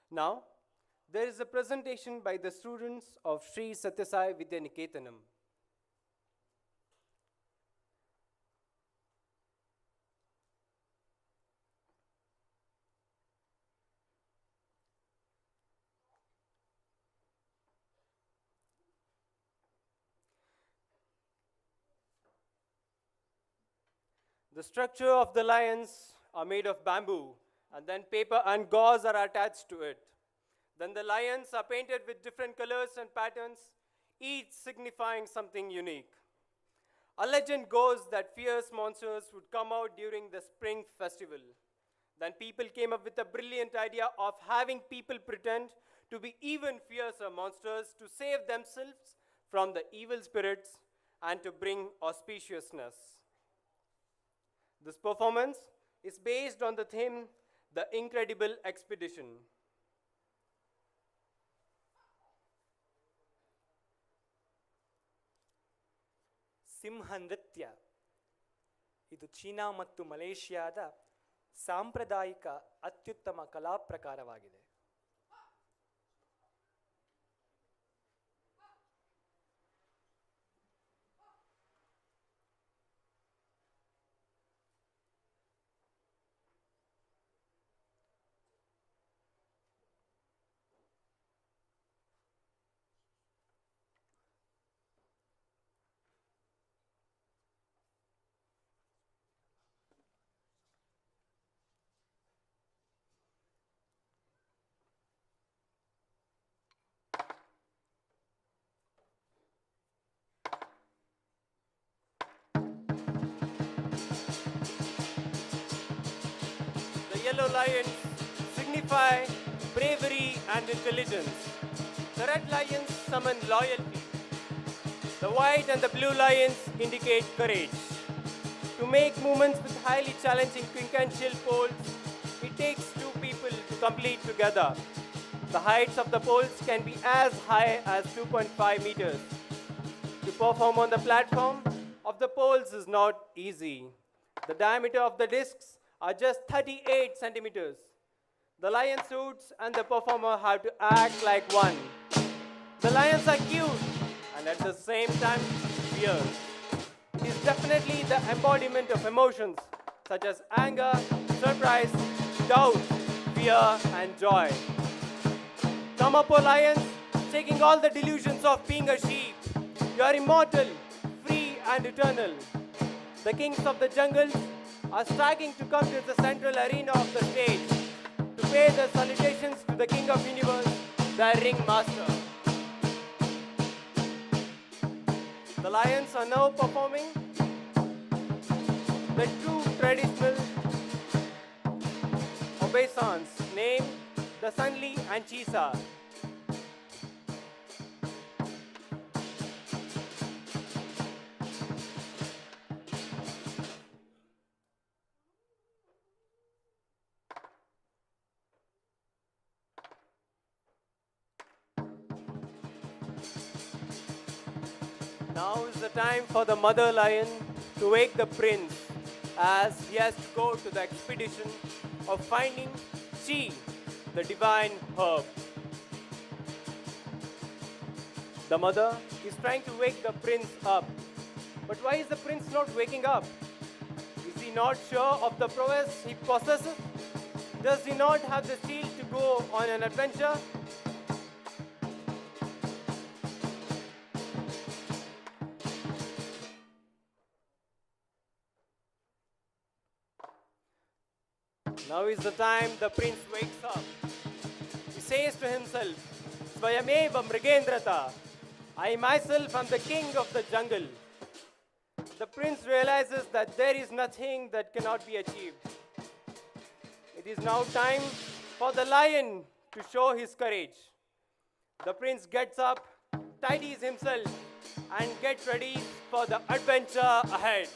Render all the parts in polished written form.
Now, there is a presentation by the students of Sri Satyasai Vidya Niketanam. The structure of the lions are made of bamboo, and then paper and gauze are attached to it. Then the lions are painted with different colors and patterns, each signifying something unique. A legend goes that fierce monsters would come out during the spring festival. Then people came up with a brilliant idea of having people pretend to be even fiercer monsters to save themselves from the evil spirits and to bring auspiciousness. This performance is based on the theme The Incredible Expedition. ಸಿಂಹ ನೃತ್ಯ ಇದು China ಮತ್ತು ಮಲೇಷಿಯಾದ ಸಾಂಪ್ರದಾಯಿಕ ಅತ್ಯುತ್ತಮ ಕಲಾ ಪ್ರಕಾರವಾಗಿದೆ. The yellow lions signify bravery and intelligence. The red lions summon loyalty. The white and the blue lions indicate courage. To make movements with highly challenging quinquential poles, it takes two people to complete together. The heights of the poles can be as high as 2.5 meters. To perform on the platform of the poles is not easy. The diameter of the discs are just 38 centimeters. The lion suits and the performer have to act like one. The lions are cute and at the same time fierce. It is definitely the embodiment of emotions such as anger, surprise, doubt, fear, and joy. Come up, O lions, shaking all the delusions of being a sheep. You are immortal, free, and eternal. The kings of the jungles are striking to come to the central arena of the stage to pay their salutations to the King of Universe, their ringmaster. The lions are now performing the two traditional obeisance named the Sunli and Chisa. Now is the time for the mother lion to wake the prince as he has to go to the expedition of finding Chi, the divine herb. The mother is trying to wake the prince up. But why is the prince not waking up? Is he not sure of the prowess he possesses? Does he not have the steel to go on an adventure? Now is the time the prince wakes up. He says to himself, Svayameva Mrigendrata, I myself am the king of the jungle. The prince realizes that there is nothing that cannot be achieved. It is now time for the lion to show his courage. The prince gets up, tidies himself, and gets ready for the adventure ahead.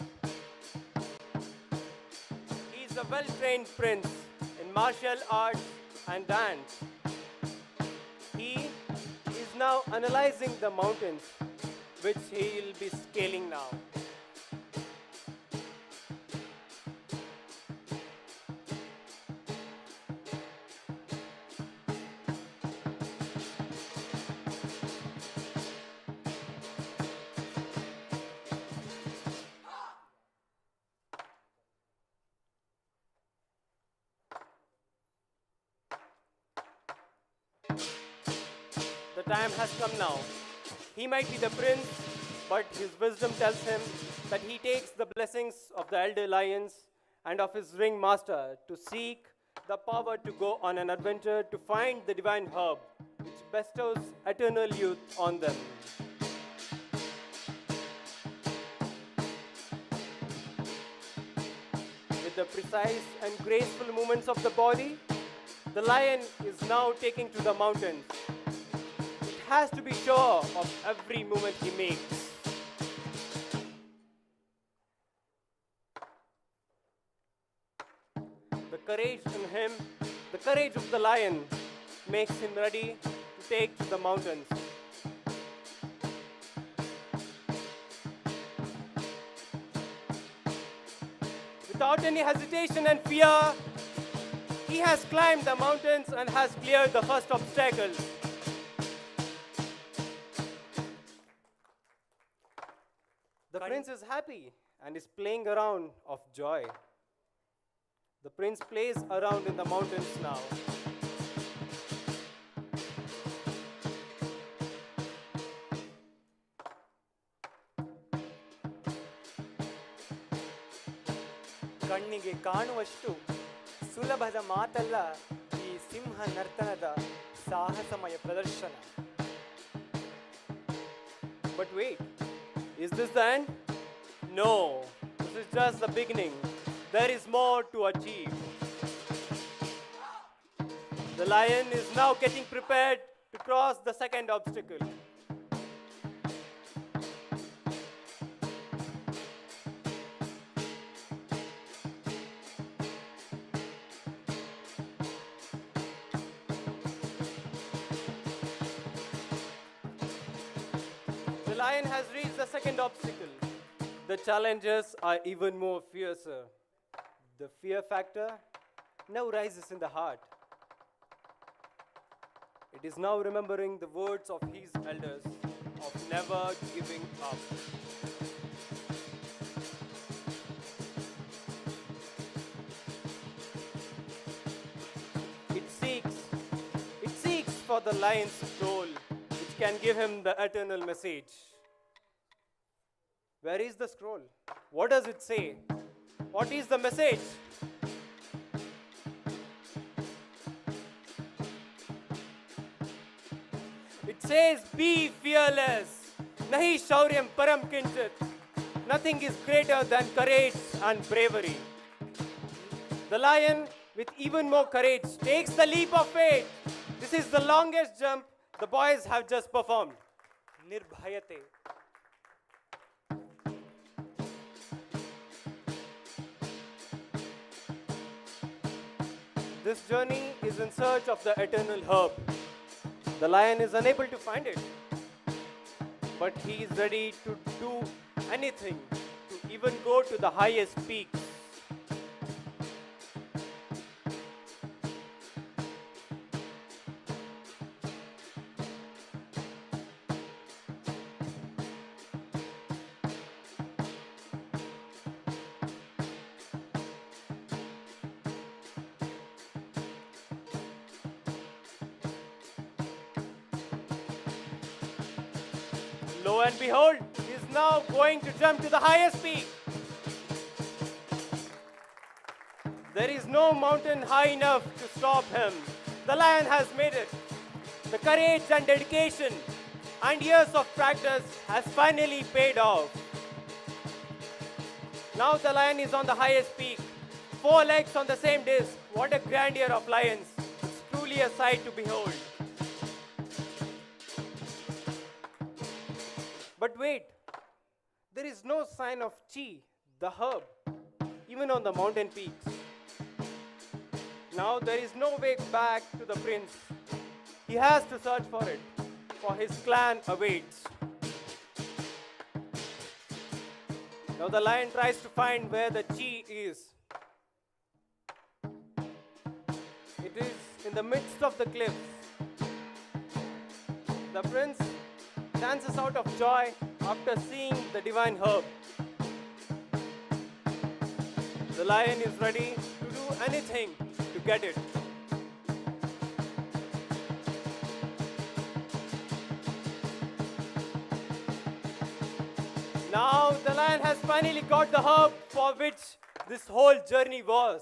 He is a well-trained prince in martial arts and dance. He is now analyzing the mountains, which he will be scaling now. The time has come now. He might be the prince, but his wisdom tells him that he takes the blessings of the elder lions and of his ring master to seek the power to go on an adventure to find the divine herb which bestows eternal youth on them. With the precise and graceful movements of the body, the lion is now taking to the mountains. It has to be sure of every movement he makes. The courage in him, the courage of the lion, makes him ready to take to the mountains. Without any hesitation and fear, he has climbed the mountains and has cleared the first obstacle. The prince is happy and is playing around of joy. The prince plays around in the mountains now. ಕಣ್ಣಿಗೆ ಕಾಣುವಷ್ಟು ಸುಲಭದ ಮಾತಲ್ಲ ಈ ಸಿಂಹ ನರ್ತನದ ಸಾಹಸಮಯ ಪ್ರದರ್ಶನ. But wait, is this the end? No, this is just the beginning. There is more to achieve. The lion is now getting prepared to cross the second obstacle. The lion has reached the second obstacle. The challenges are even more fiercer. The fear factor now rises in the heart. It is now remembering the words of his elders of never giving up. It seeks for the lion's soul, which can give him the eternal message. Where is the scroll? What does it say? What is the message? It says, be fearless. Nahi shauryam param kinchit. Nothing is greater than courage and bravery. The lion, with even more courage, takes the leap of faith. This is the longest jump the boys have just performed. ನಿರ್ಭಯತೆ. This journey is in search of the eternal herb. The lion is unable to find it, but he is ready to do anything, to even go to the highest peaks. Lo and behold, he is now going to jump to the highest peak. There is no mountain high enough to stop him. The lion has made it. The courage and dedication and years of practice has finally paid off. Now the lion is on the highest peak. 4 legs on the same disc. What a grandeur of lions. It's truly a sight to behold. But wait, there is no sign of chi, the herb, even on the mountain peaks. Now there is no way back to the prince. He has to search for it, for his clan awaits. Now the lion tries to find where the chi is. It is in the midst of the cliffs. The prince dances out of joy after seeing the divine herb. The lion is ready to do anything to get it. finally got the herb for which this whole journey was.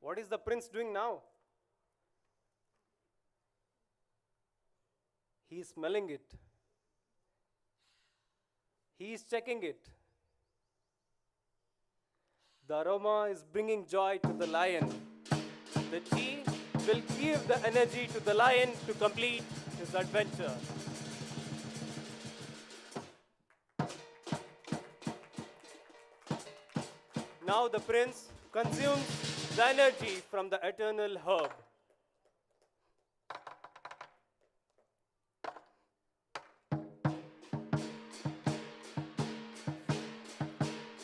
What is the prince doing now? He is smelling it. He is checking it. The aroma is bringing joy to the lion. The tea will give the energy to the lion to complete his adventure. Now the prince consumes the energy from the eternal herb.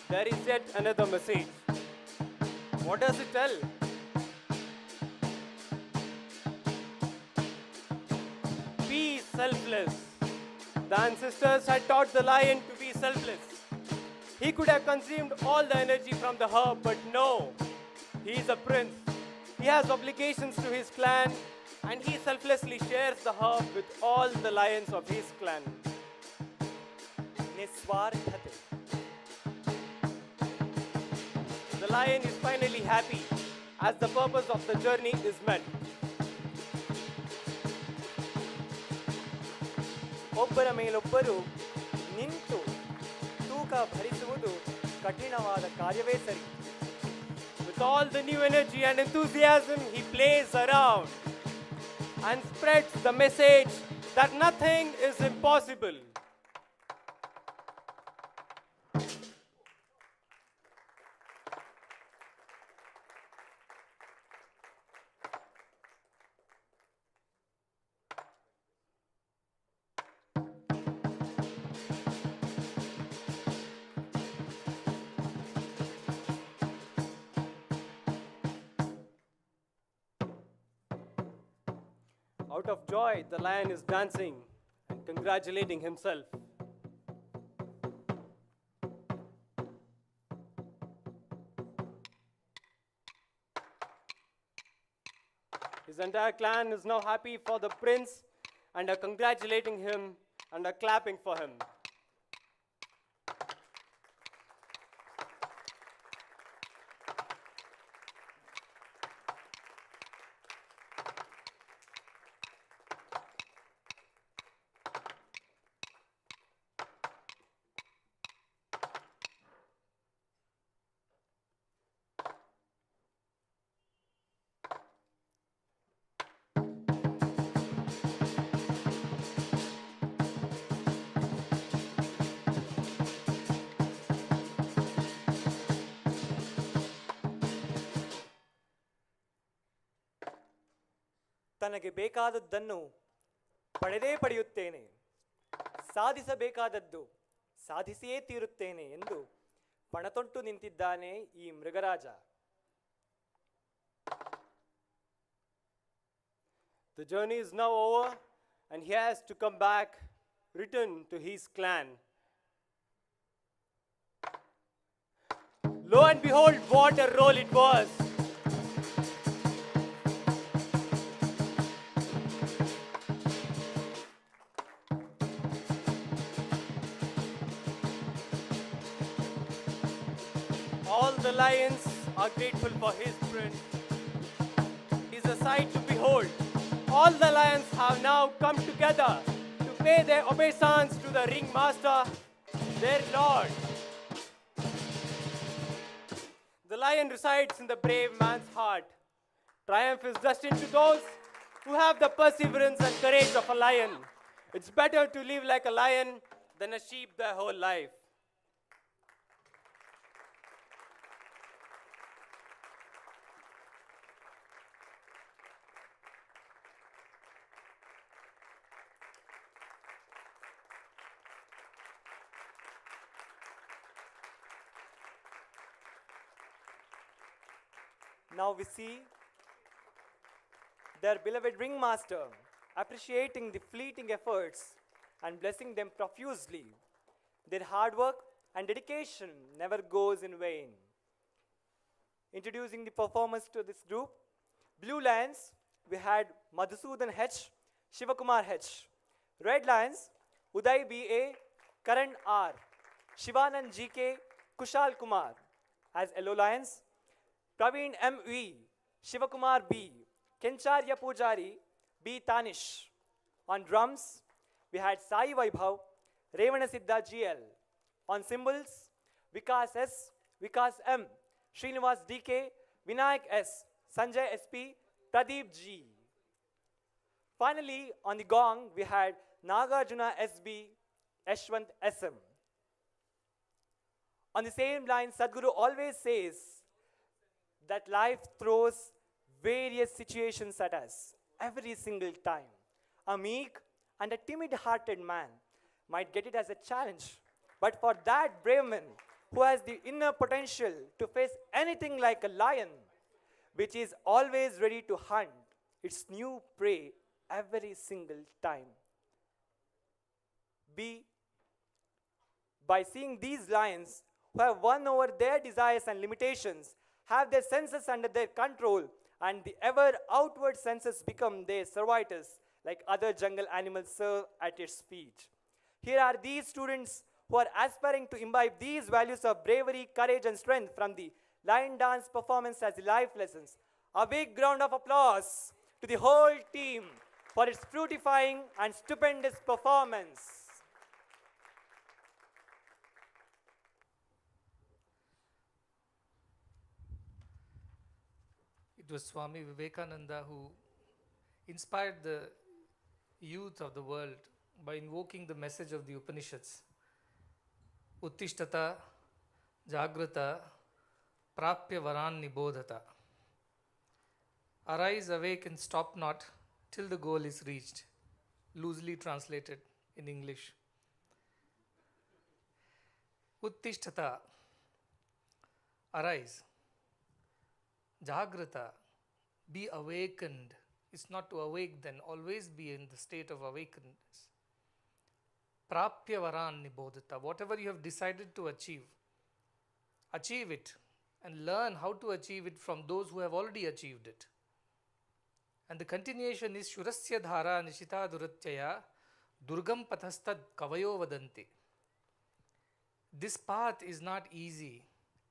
There is yet another message. What does it tell? Be selfless. The ancestors had taught the lion to be selfless. He could have consumed all the energy from the herb, but no. He is a prince. He has obligations to his clan, and he selflessly shares the herb with all the lions of his clan. ನಿಸ್ವಾರ್ಥತೆ. The lion is finally happy as the purpose of the journey is met. ಒಬ್ಬರ ಮೇಲೊಬ್ಬರು ನಿಂತು ತೂಕ ಭರಿಸುವುದು ಕಠಿಣವಾದ ಕಾರ್ಯವೇ ಸರಿ. With all the new energy and enthusiasm, he plays around and spreads the message that nothing is impossible. Out of joy, the lion is dancing and congratulating himself. His entire clan is now happy for the prince and are congratulating him and are clapping for him. ತನಗೆ ಬೇಕಾದದ್ದನ್ನು ಪಡೆದೇ ಪಡೆಯುತ್ತೇನೆ, ಸಾಧಿಸಬೇಕಾದದ್ದು ಸಾಧಿಸಿಯೇ ತೀರುತ್ತೇನೆ ಎಂದು ಪಣತೊಟ್ಟು ನಿಂತಿದ್ದಾನೆ ಈ ಮೃಗರಾಜ. The journey is now over and he has to come back, return to his clan. Lo and behold, what a role it was. All the lions are grateful for his prince. It is a sight to behold. All the lions have now come together to pay their obeisance to the ringmaster, their lord. The lion resides in the brave man's heart. Triumph is destined to those who have the perseverance and courage of a lion. It's better to live like a lion than a sheep their whole life. Now we see their beloved ringmaster appreciating the fleeting efforts and blessing them profusely. Their hard work and dedication never goes in vain. Introducing the performers to this group. Blue Lions, we had Madhusudan H, Shivakumar H. Red Lions, Uday B.A., Karan R., Shivanand G.K., Kushal Kumar. As Yellow Lions, Praveen M.V., Shivakumar B., Kencharya Pujari, B. Tanish. On drums, we had Sai Vaibhav, Revanasiddha GL. On cymbals, Vikas S., Vikas M., Srinivas DK, Vinayak S., Sanjay SP, Pradeep G. Finally, on the gong, we had Nagarjuna SB, Yashwant SM. On the same line, Sadhguru always says that life throws various situations at us every single time. A meek and a timid-hearted man might get it as a challenge, but for that brave man who has the inner potential to face anything like a lion, which is always ready to hunt its new prey every single time. By seeing these lions who have won over their desires and limitations, have their senses under their control, and the ever outward senses become their servitors, like other jungle animals serve at its feet. Here are these students who are aspiring to imbibe these values of bravery, courage, and strength from the lion dance performance as the life lessons. A big round of applause to the whole team for its fructifying and stupendous performance. It was Swami Vivekananda who inspired the youth of the world by invoking the message of the Upanishads. Uttishtata, Jagrata, Prapya Varan Nibodhata. Arise, awake, and stop not till the goal is reached. Loosely translated in English. Uttishtata, arise. Jagrata, be awakened. It's not to awake then, always be in the state of awakeness. Prapya Varan Nibodhata, whatever you have decided to achieve, achieve it and learn how to achieve it from those who have already achieved it. And the continuation is Shurasya Dhara Nishita Duratyaya Durgam Pathastad Kavayo Vadanti. This path is not easy.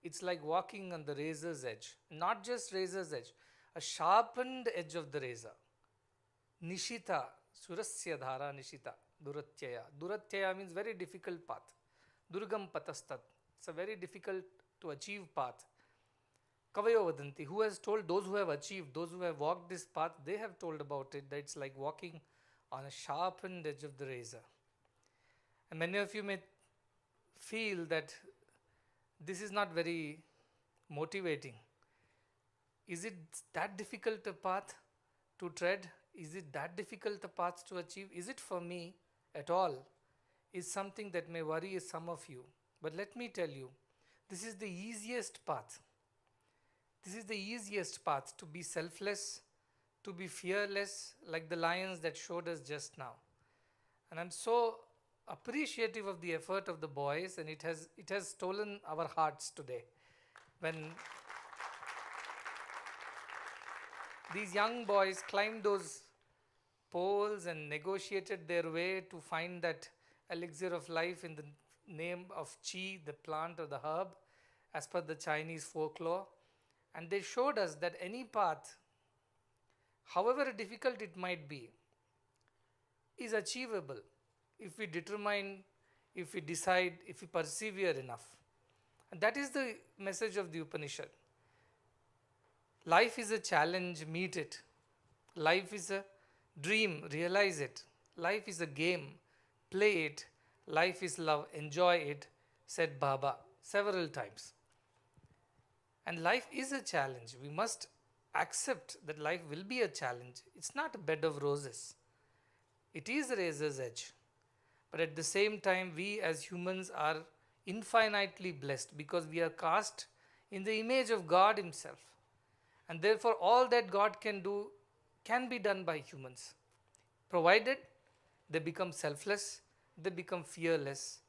It's like walking on the razor's edge. Not just razor's edge, a sharpened edge of the razor. Nishita, Surasya Dhara Nishita, Duratyaya. Duratyaya means very difficult path. Durgam Patastat. It's a very difficult to achieve path. Kavayo Vadanti. Who has told? Those who have achieved, those who have walked this path, they have told about it, that it's like walking on a sharpened edge of the razor. And many of you may feel that this is not very motivating. Is it that difficult a path to tread? Is it that difficult a path to achieve? Is it for me at all? Is something that may worry some of you. But let me tell you, this is the easiest path. This is the easiest path to be selfless, to be fearless, like the lions that showed us just now. And I'm so appreciative of the effort of the boys, and it has stolen our hearts today. When these young boys climbed those poles and negotiated their way to find that elixir of life in the name of Qi, the plant or the herb, as per the Chinese folklore. And they showed us that any path, however difficult it might be, is achievable if we determine, if we decide, if we persevere enough. And that is the message of the Upanishad. Life is a challenge, meet it. Life is a dream, realize it. Life is a game, play it. Life is love, enjoy it, said Baba several times. And life is a challenge. We must accept that life will be a challenge. It's not a bed of roses. It is a razor's edge. But at the same time, we as humans are infinitely blessed because we are cast in the image of God Himself. And therefore, all that God can do can be done by humans, provided they become selfless, they become fearless,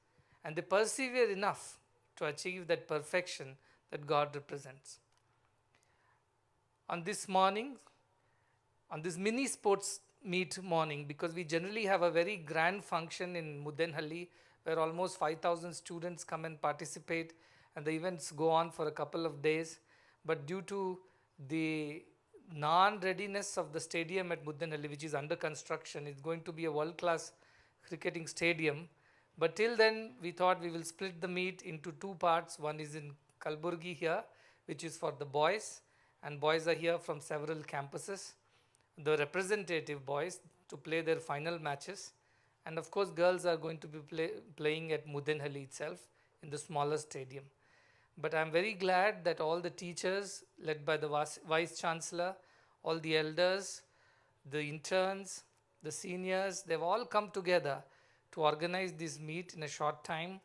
and they persevere enough to achieve that perfection that God represents. on this morning, on this mini sports meet morning, because we generally have a very grand function in Mudenhalli where almost 5,000 students come and participate, and the events go on for a couple of days. But due to the non-readiness of the stadium at Mudenhalli, which is under construction, it's going to be a world-class cricketing stadium. But till then, we thought we will split the meet into two parts. One is in Kalburghi here, which is for the boys, and boys are here from several campuses, the representative boys, to play their final matches. And of course, girls are going to be playing at Mudenhalli itself in the smaller stadium. But I'm very glad that all the teachers, led by the Vice Chancellor, all the elders, the interns, the seniors, they've all come together to organize this meet in a short time.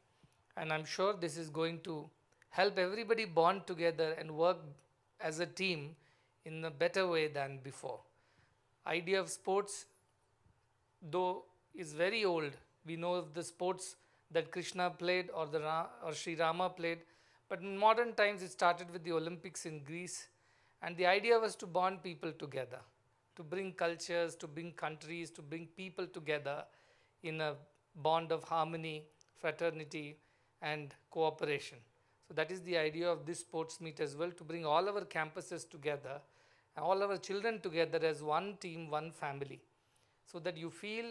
And I'm sure this is going to help everybody bond together and work as a team in a better way than before. Idea of sports, though, is very old. We know of the sports that Krishna played or Sri Rama played, but in modern times it started with the Olympics in Greece, and the idea was to bond people together, to bring cultures, to bring countries, to bring people together in a bond of harmony, fraternity and cooperation. So that is the idea of this sports meet as well, to bring all our campuses together, all our children together as one team, one family, so that you feel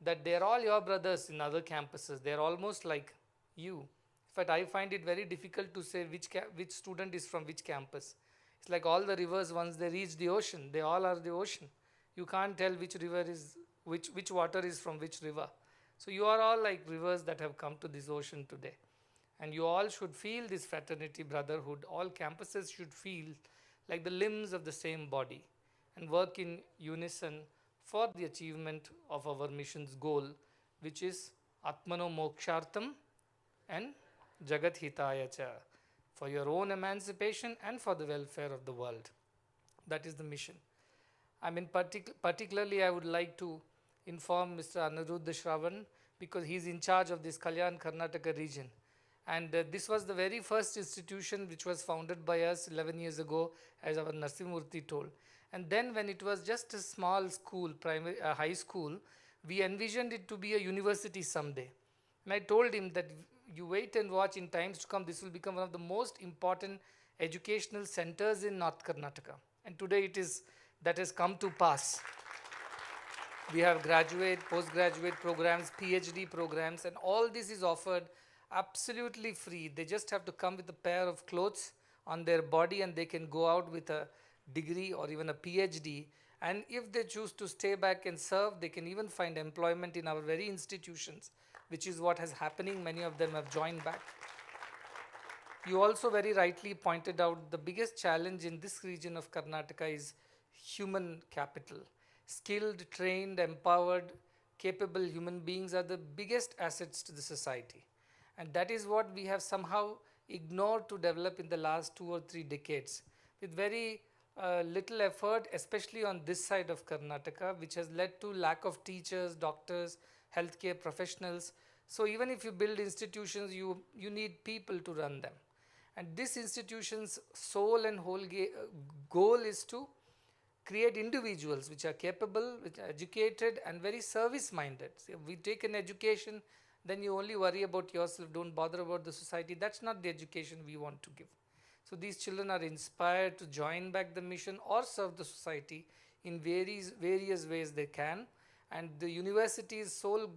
that they are all your brothers in other campuses. They are almost like you. In fact, I find it very difficult to say which student is from which campus. It's like all the rivers, once they reach the ocean, they all are the ocean. You can't tell which river is, which water is from which river. So you are all like rivers that have come to this ocean today. And you all should feel this fraternity, brotherhood. All campuses should feel like the limbs of the same body and work in unison for the achievement of our mission's goal, which is Atmano Mokshartam and Jagat Hitaya Cha, for your own emancipation and for the welfare of the world. That is the mission. I mean, particularly I would like to inform Mr. Aniruddha Shravan, because he is in charge of this Kalyan Karnataka region. And this was the very first institution which was founded by us 11 years ago, as our Narsimurthy told. And then when it was just a small school, high school, we envisioned it to be a university someday. And I told him that you wait and watch, in times to come, this will become one of the most important educational centers in North Karnataka. And today that has come to pass. We have graduate, postgraduate programs, PhD programs, and all this is offered absolutely free. They just have to come with a pair of clothes on their body and they can go out with a degree or even a PhD. And if they choose to stay back and serve, they can even find employment in our very institutions, which is what is happening. Many of them have joined back. You also very rightly pointed out the biggest challenge in this region of Karnataka is human capital. Skilled, trained, empowered, capable human beings are the biggest assets to the society. And that is what we have somehow ignored to develop in the last 2 or 3 decades, with very little effort, especially on this side of Karnataka, which has led to lack of teachers, doctors, healthcare professionals. So even if you build institutions, you need people to run them. And this institution's sole and whole goal is to create individuals which are capable, which are educated and very service-minded. So if we take an education, then you only worry about yourself, don't bother about the society. That's not the education we want to give. So these children are inspired to join back the mission or serve the society in various ways they can. And the university's sole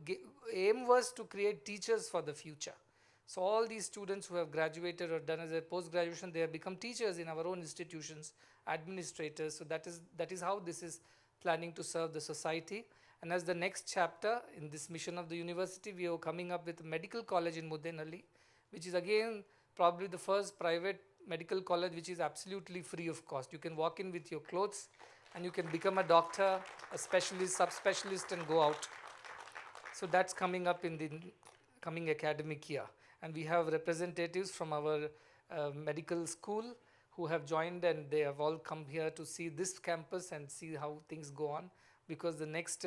aim was to create teachers for the future. So all these students who have graduated or done as a post-graduation, they have become teachers in our own institutions, administrators. So that is how this is planning to serve the society. And as the next chapter in this mission of the university, we are coming up with a medical college in Mudenhalli, which is again probably the first private medical college which is absolutely free of cost. You can walk in with your clothes and you can become a doctor, a specialist, subspecialist and go out. So that's coming up in the coming academic year. And we have representatives from our medical school who have joined, and they have all come here to see this campus and see how things go on, because the next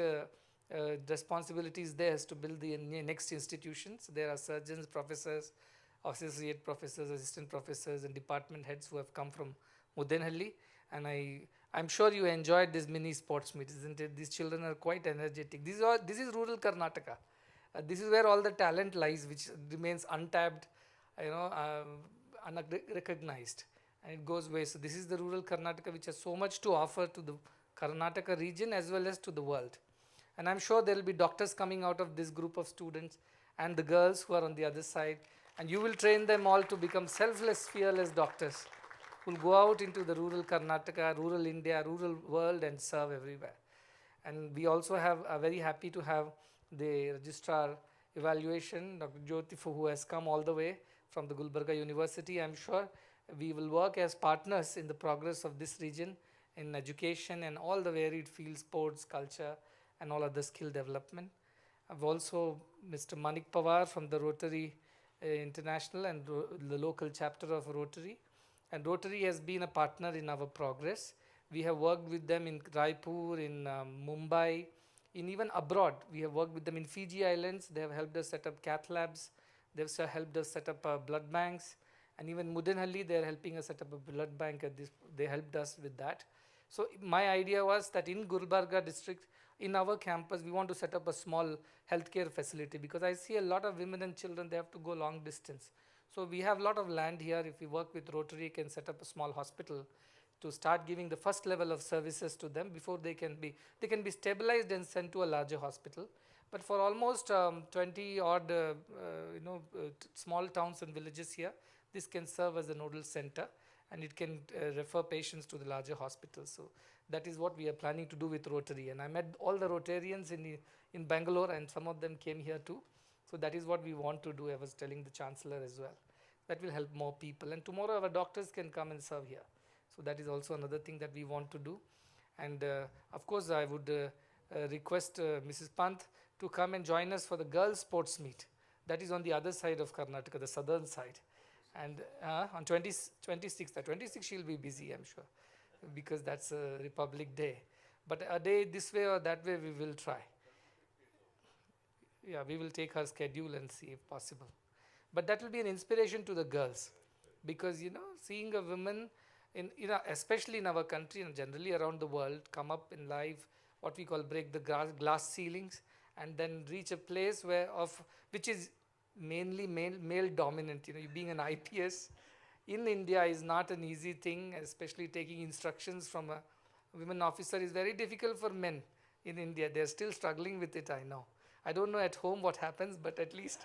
responsibility is theirs to build the next institutions. There are surgeons, professors, associate professors, assistant professors and department heads who have come from Mudenhalli, and I'm sure you enjoyed this mini sports meet, isn't it? These children are quite energetic. This is rural Karnataka. This is where all the talent lies, which remains untapped, unrecognized, and it goes away. So this is the rural Karnataka, which has so much to offer to the Karnataka region as well as to the world. And I'm sure there will be doctors coming out of this group of students and the girls who are on the other side. And you will train them all to become selfless, fearless doctors who will go out into the rural Karnataka, rural India, rural world and serve everywhere. And we also are very happy to have the registrar evaluation, Dr. Jyoti, who has come all the way from the Gulbarga University. I'm sure we will work as partners in the progress of this region in education and all the varied fields, sports, culture, and all other skill development. I've also Mr. Manik Pawar from the Rotary International and the local chapter of Rotary. And Rotary has been a partner in our progress. We have worked with them in Raipur, in Mumbai, in even abroad. We have worked with them in Fiji Islands. They have helped us set up cath labs. They have helped us set up blood banks. And even Mudenhalli, they are helping us set up a blood bank. They helped us with that. So my idea was that in Gulbarga district, in our campus, we want to set up a small healthcare facility, because I see a lot of women and children, they have to go long distance. So we have a lot of land here. If we work with Rotary, can set up a small hospital to start giving the first level of services to them before they can be stabilized and sent to a larger hospital. But for almost 20 odd small towns and villages here, this can serve as a nodal center, and it can refer patients to the larger hospitals. So that is what we are planning to do with Rotary. And I met all the Rotarians in Bangalore, and some of them came here too. So that is what we want to do. I was telling the Chancellor as well. That will help more people. And tomorrow our doctors can come and serve here. So that is also another thing that we want to do. And of course, I would request Mrs. Pant to come and join us for the girls' sports meet. That is on the other side of Karnataka, the southern side. And on 26th she'll be busy, I'm sure, because that's a Republic Day. But a day this way or that way, we will try. Yeah, we will take her schedule and see if possible. But that will be an inspiration to the girls, because seeing a woman especially in our country and generally around the world, come up in life, what we call break the glass ceilings, and then reach a place which is mainly male dominant. You being an IPS in India is not an easy thing, especially taking instructions from a women officer is very difficult for men in India. They're still struggling with it, I know. I don't know at home what happens, but at least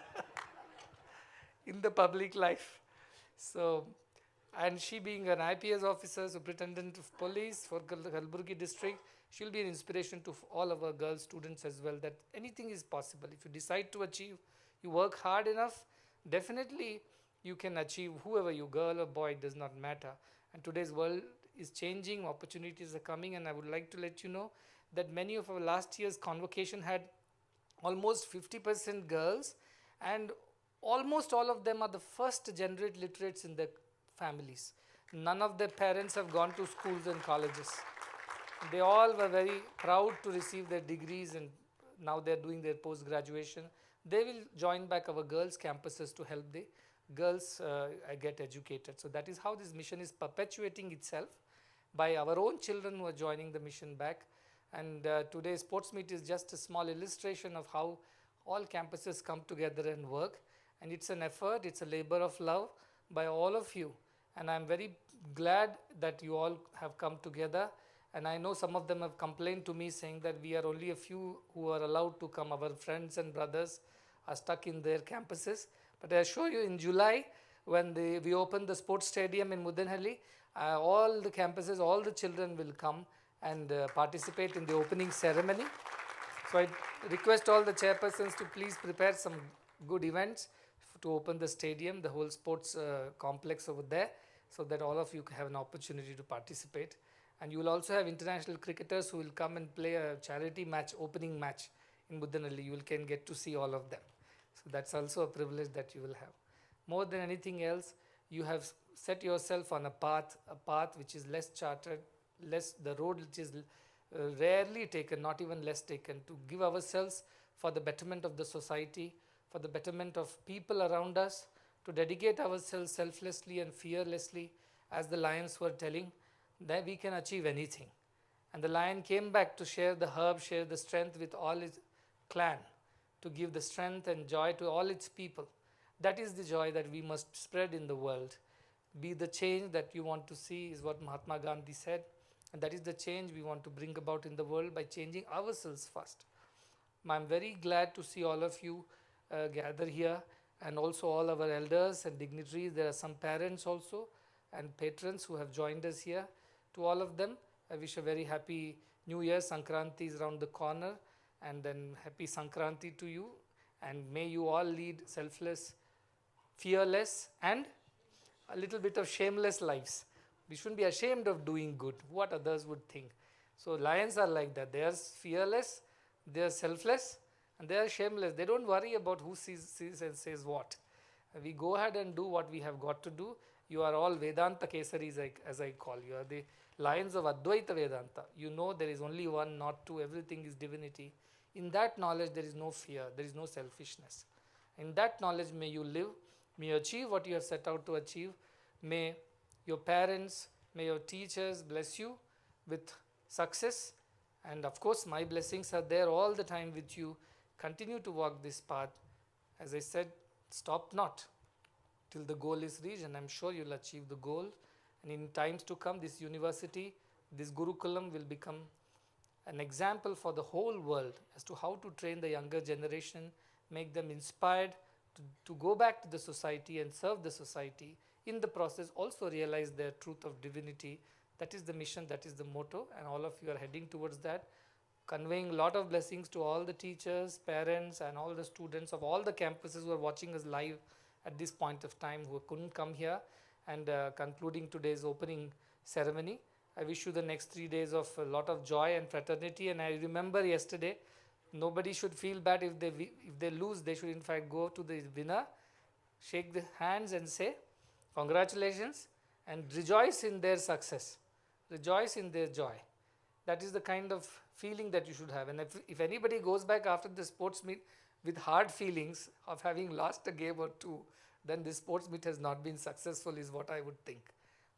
in the public life. So, and she being an IPS officer, superintendent of police for Kalburghi district, she'll be an inspiration to all of our girl students as well, that anything is possible. If you decide to achieve, you work hard enough, definitely you can achieve, whoever you, girl or boy, it does not matter. And today's world is changing, opportunities are coming, and I would like to let you know that many of our last year's convocation had almost 50% girls, and almost all of them are the first generate literates in their families. None of their parents have gone to schools and colleges. They all were very proud to receive their degrees, and now they're doing their post-graduation. They will join back our girls' campuses to help the girls get educated. So that is how this mission is perpetuating itself by our own children who are joining the mission back. And today's sports meet is just a small illustration of how all campuses come together and work. And it's an effort, it's a labor of love by all of you. And I'm very glad that you all have come together. And I know some of them have complained to me saying that we are only a few who are allowed to come. Our friends and brothers are stuck in their campuses. But I assure you, in July, when we open the sports stadium in Mudenhalli, all the campuses, all the children will come and participate in the opening ceremony. So I request all the chairpersons to please prepare some good events to open the stadium, the whole sports complex over there, so that all of you have an opportunity to participate. And you will also have international cricketers who will come and play a charity match, opening match in Mudenhalli. You can get to see all of them. So that's also a privilege that you will have. More than anything else, you have set yourself on a path which is less charted, the road which is rarely taken, not even less taken, to give ourselves for the betterment of the society, for the betterment of people around us, to dedicate ourselves selflessly and fearlessly, as the lions were telling, then we can achieve anything. And the lion came back to share the herb, share the strength with all his clan, to give the strength and joy to all its people. That is the joy that we must spread in the world. Be the change that you want to see, is what Mahatma Gandhi said. And that is the change we want to bring about in the world by changing ourselves first. I'm very glad to see all of you gather here, and also all our elders and dignitaries. There are some parents also and patrons who have joined us here. To all of them, I wish a very happy New Year. Sankranti is around the corner, and then happy Sankranti to you, and may you all lead selfless, fearless, and a little bit of shameless lives. We shouldn't be ashamed of doing good, what others would think. So lions are like that. They are fearless, they are selfless, and they are shameless. They don't worry about who sees and says what. We go ahead and do what we have got to do. You are all Vedanta Kesaris, as I call you. Are the lions of Advaita Vedanta. You know there is only one, not two. Everything is divinity. In that knowledge, there is no fear. There is no selfishness. In that knowledge, may you live. May you achieve what you have set out to achieve. May your parents, may your teachers bless you with success. And of course, my blessings are there all the time with you. Continue to walk this path. As I said, stop not till the goal is reached, and I'm sure you'll achieve the goal. And in times to come, this university, this Gurukulam will become an example for the whole world as to how to train the younger generation, make them inspired to go back to the society and serve the society. In the process, also realize their truth of divinity. That is the mission, that is the motto, and all of you are heading towards that. Conveying a lot of blessings to all the teachers, parents, and all the students of all the campuses who are watching us live at this point of time, who couldn't come here, and concluding today's opening ceremony. I wish you the next 3 days of a lot of joy and fraternity. And I remember yesterday, nobody should feel bad if they lose. They should in fact go to the winner, shake the hands and say congratulations, and rejoice in their success, rejoice in their joy. That is the kind of feeling that you should have. And if anybody goes back after the sports meet with hard feelings of having lost a game or two, then this sports meet has not been successful, is what I would think.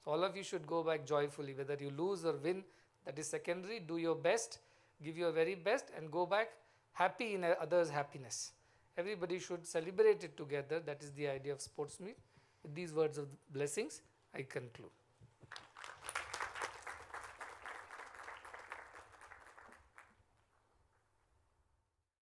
So all of you should go back joyfully. Whether you lose or win, that is secondary. Do your best, give your very best, and go back happy in others' happiness. Everybody should celebrate it together. That is the idea of sports meet. With these words of blessings, I conclude.